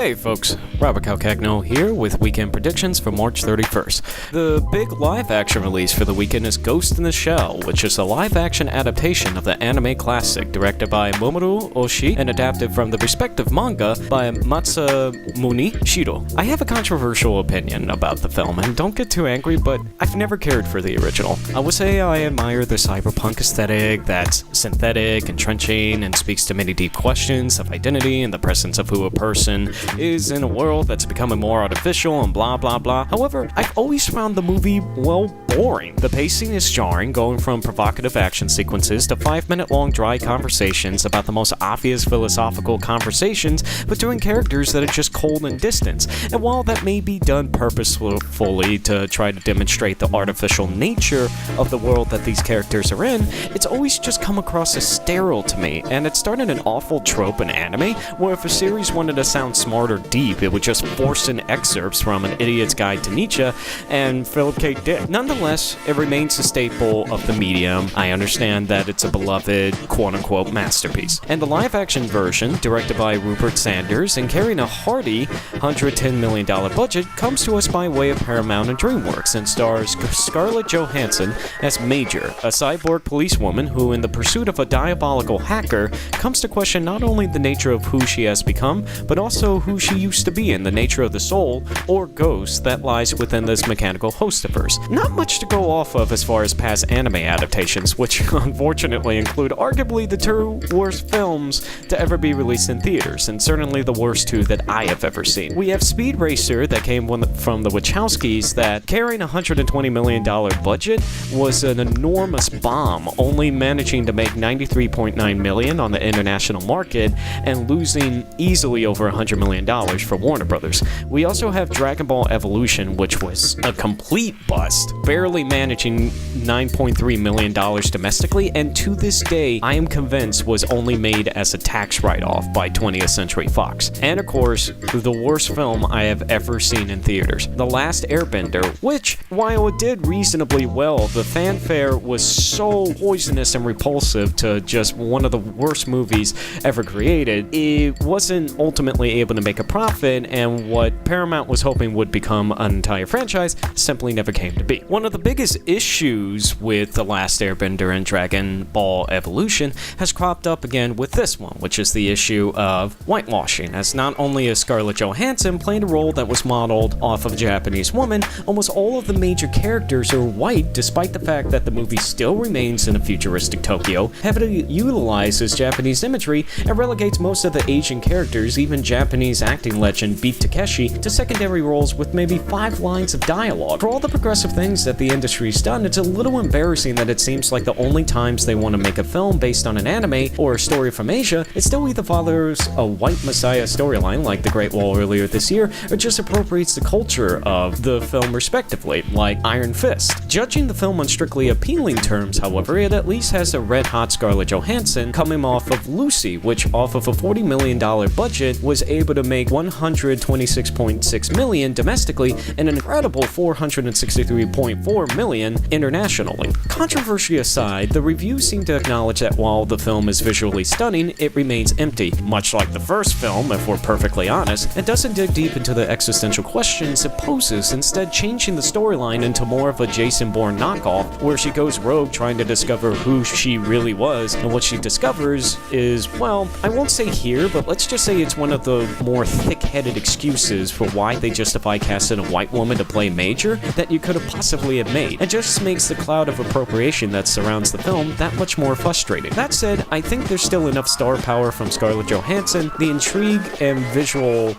Hey folks, Robert Calcagno here with weekend predictions for March 31st. The big live-action release for the weekend is Ghost in the Shell, which is a live-action adaptation of the anime classic directed by Mamoru Oshii and adapted from the respective manga by Masamune Shirow. I have a controversial opinion about the film, and don't get too angry, but I've never cared for the original. I would say I admire the cyberpunk aesthetic that's synthetic, entrenching, and speaks to many deep questions of identity and the presence of who a person is in a world that's becoming more artificial and blah blah blah. However, I've always found the movie, boring. The pacing is jarring, going from provocative action sequences to 5-minute long dry conversations about the most obvious philosophical conversations between characters that are just cold and distant. And while that may be done purposefully to try to demonstrate the artificial nature of the world that these characters are in, it's always just come across as sterile to me, and it started an awful trope in anime where if a series wanted to sound smart or deep, it would just force in excerpts from An Idiot's Guide to Nietzsche and Philip K. Dick. Nonetheless, it remains a staple of the medium. I understand that it's a beloved quote-unquote masterpiece. And the live-action version, directed by Rupert Sanders and carrying a hearty $110 million budget, comes to us by way of Paramount and Dreamworks and stars Scarlett Johansson as Major, a cyborg policewoman who, in the pursuit of a diabolical hacker, comes to question not only the nature of who she has become, but also who she used to be and the nature of the soul, or ghost, that lies within this mechanical host of hers. Not much to go off of as far as past anime adaptations, which unfortunately include arguably the two worst films to ever be released in theaters, and certainly the worst two that I have ever seen. We have Speed Racer that came from the Wachowskis that, carrying a $120 million budget, was an enormous bomb, only managing to make $93.9 million on the international market and losing easily over $100 million for Warner Brothers. We also have Dragon Ball Evolution, which was a complete bust, barely managing $9.3 million domestically, and to this day, I am convinced was only made as a tax write-off by 20th Century Fox. And of course, the worst film I have ever seen in theaters, The Last Airbender, which, while it did reasonably well, the fanfare was so poisonous and repulsive to just one of the worst movies ever created, it wasn't ultimately able to make a profit, and what Paramount was hoping would become an entire franchise simply never came to be. One of the biggest issues with The Last Airbender and Dragon Ball Evolution has cropped up again with this one, which is the issue of whitewashing, as not only is Scarlett Johansson playing a role that was modeled off of a Japanese woman, almost all of the major characters are white, despite the fact that the movie still remains in a futuristic Tokyo, heavily utilizes Japanese imagery, and relegates most of the Asian characters, even Japanese acting legend Beat Takeshi, to secondary roles with maybe 5 lines of dialogue. For all the progressive things that the industry's done, it's a little embarrassing that it seems like the only times they want to make a film based on an anime or a story from Asia, it still either follows a white messiah storyline like The Great Wall earlier this year, or just appropriates the culture of the film respectively, like Iron Fist. Judging the film on strictly appealing terms, however, it at least has a red-hot Scarlett Johansson coming off of Lucy, which off of a $40 million budget was able to make $126.6 million domestically and an incredible $463.4 million internationally. Controversy aside, the reviews seem to acknowledge that while the film is visually stunning, it remains empty. Much like the first film, if we're perfectly honest, it doesn't dig deep into the existential questions it poses, instead changing the storyline into more of a Jason Bourne knockoff, where she goes rogue trying to discover who she really was, and what she discovers is, well, I won't say here, but let's just say it's one of the more thick-headed excuses for why they justify casting a white woman to play Major that you could have possibly have made. It just makes the cloud of appropriation that surrounds the film that much more frustrating. That said, I think there's still enough star power from Scarlett Johansson, the intrigue and visual,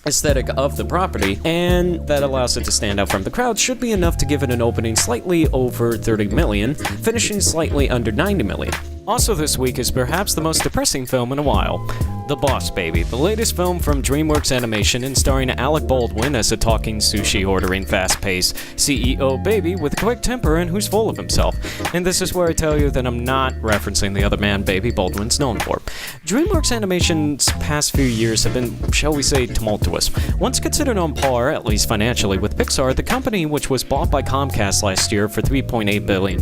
aesthetic of the property, and that allows it to stand out from the crowd should be enough to give it an opening slightly over 30 million, finishing slightly under 90 million. Also this week is perhaps the most depressing film in a while. The Boss Baby, the latest film from Dreamworks Animation and starring Alec Baldwin as a talking sushi-ordering fast-paced CEO baby with a quick temper and who's full of himself. And this is where I tell you that I'm not referencing the other man Baby Baldwin's known for. Dreamworks Animation's past few years have been, shall we say, tumultuous. Once considered on par, at least financially, with Pixar, the company, which was bought by Comcast last year for $3.8 billion,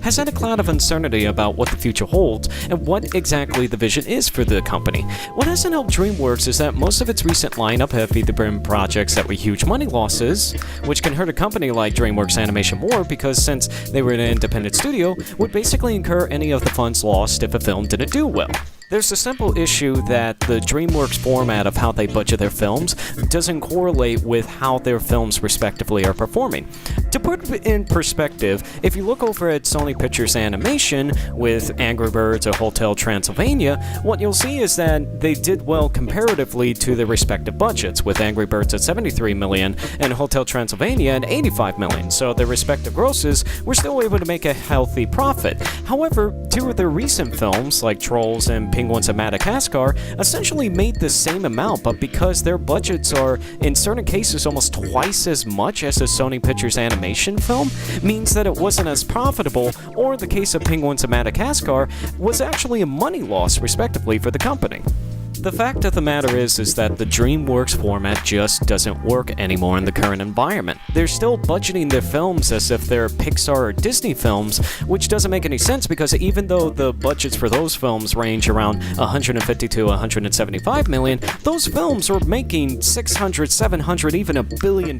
has had a cloud of uncertainty about what the future holds and what exactly the vision is for the company. What hasn't helped Dreamworks is that most of its recent lineup have either been projects that were huge money losses, which can hurt a company like Dreamworks Animation more because since they were an independent studio, would basically incur any of the funds lost if a film didn't do well. There's a simple issue that the Dreamworks format of how they budget their films doesn't correlate with how their films respectively are performing. To put it in perspective, if you look over at Sony Pictures Animation with Angry Birds or Hotel Transylvania, what you'll see is that they did well comparatively to their respective budgets, with Angry Birds at $73 million and Hotel Transylvania at $85 million, so their respective grosses were still able to make a healthy profit. However, two of their recent films, like Trolls and Penguins of Madagascar, essentially made the same amount, but because their budgets are, in certain cases, almost twice as much as a Sony Pictures Animation film, means that it wasn't as profitable, or the case of Penguins of Madagascar was actually a money loss, respectively, for the company. The fact of the matter is that the Dreamworks format just doesn't work anymore in the current environment. They're still budgeting their films as if they're Pixar or Disney films, which doesn't make any sense because even though the budgets for those films range around $150 to $175 million, those films are making $600, $700, even $1 billion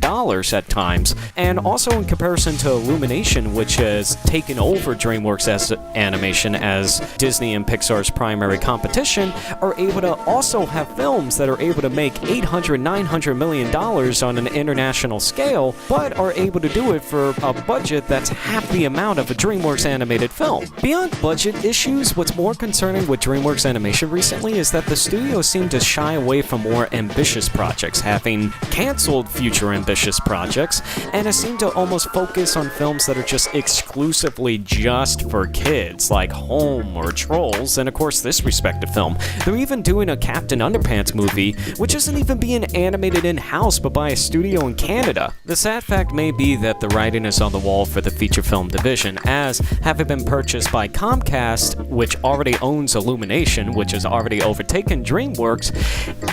at times. And also in comparison to Illumination, which has taken over Dreamworks as animation as Disney and Pixar's primary competition, are able to also have films that are able to make $800, $900 million on an international scale, but are able to do it for a budget that's half the amount of a Dreamworks animated film. Beyond budget issues, what's more concerning with Dreamworks Animation recently is that the studio seemed to shy away from more ambitious projects, having canceled future ambitious projects, and has seemed to almost focus on films that are just exclusively just for kids, like Home or Trolls, and of course this respective film. They're even doing a Captain Underpants movie, which isn't even being animated in-house but by a studio in Canada. The sad fact may be that the writing is on the wall for the feature film division, as having been purchased by Comcast, which already owns Illumination, which has already overtaken Dreamworks,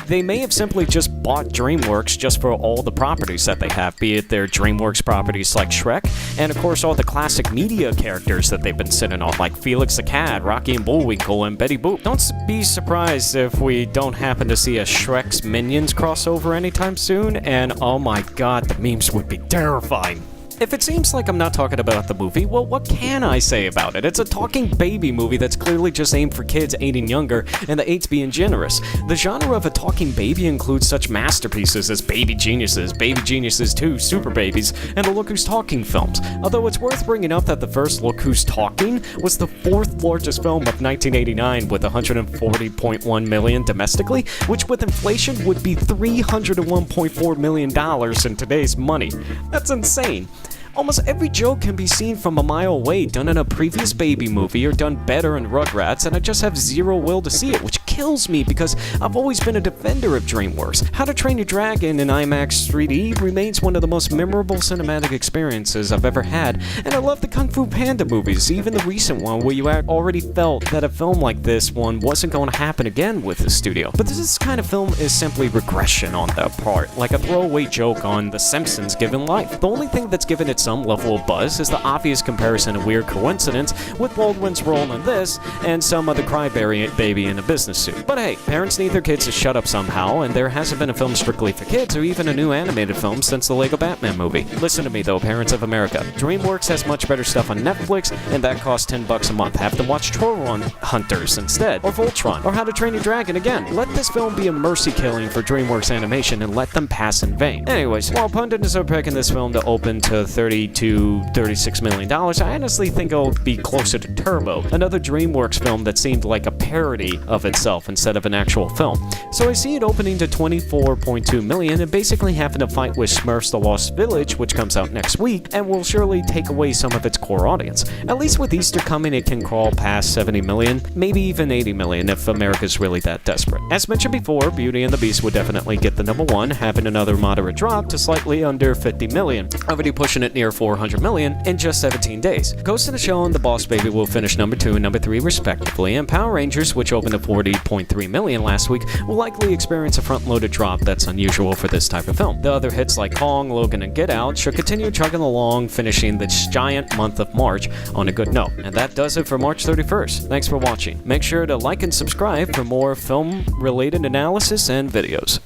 they may have simply just bought Dreamworks just for all the properties that they have, be it their Dreamworks properties like Shrek, and of course all the classic media characters that they've been sitting on, like Felix the Cat, Rocky and Bullwinkle, and Betty Boop. Don't be surprised if we don't happen to see a Shrek's Minions crossover anytime soon, and oh my god, the memes would be terrifying. If it seems like I'm not talking about the movie, well, what can I say about it? It's a talking baby movie that's clearly just aimed for kids 8 and younger, and the 8's being generous. The genre of a talking baby includes such masterpieces as Baby Geniuses 2, Super Babies, and the Look Who's Talking films. Although it's worth bringing up that the first Look Who's Talking was the 4th largest film of 1989 with $140.1 million domestically, which with inflation would be $301.4 million in today's money. That's insane. Almost every joke can be seen from a mile away, done in a previous Baby movie or done better in Rugrats, and I just have zero will to see it, which kills me because I've always been a defender of Dreamworks. How to Train Your Dragon in IMAX 3D remains one of the most memorable cinematic experiences I've ever had, and I love the Kung Fu Panda movies, even the recent one where you already felt that a film like this one wasn't going to happen again with the studio. But this kind of film is simply regression on their part, like a throwaway joke on The Simpsons given life. The only thing that's given it some level of buzz is the obvious comparison and weird coincidence with Baldwin's role in this and some other crybaby in a business suit. But hey, parents need their kids to shut up somehow, and there hasn't been a film strictly for kids or even a new animated film since the Lego Batman movie. Listen to me though, parents of America. Dreamworks has much better stuff on Netflix, and that costs $10 a month. Have them watch Troll Hunters instead, or Voltron, or How to Train Your Dragon again. Let this film be a mercy killing for Dreamworks Animation and let them pass in vain. Anyways, while pundits are picking this film to open to $30 to $36 million, I honestly think it'll be closer to Turbo, another Dreamworks film that seemed like a parody of itself instead of an actual film. So I see it opening to $24.2 million and basically having to fight with Smurfs The Lost Village, which comes out next week, and will surely take away some of its core audience. At least with Easter coming, it can crawl past $70 million, maybe even $80 million if America's really that desperate. As mentioned before, Beauty and the Beast would definitely get the number 1, having another moderate drop to slightly under $50 million, already pushing it near $400 million in just 17 days. Ghost in the Shell and The Boss Baby will finish number 2 and number 3 respectively, and Power Rangers Avengers, which opened at $40.3 million last week, will likely experience a front-loaded drop that's unusual for this type of film. The other hits like Kong, Logan, and Get Out should continue chugging along, finishing this giant month of March on a good note. And that does it for March 31st. Thanks for watching. Make sure to like and subscribe for more film-related analysis and videos.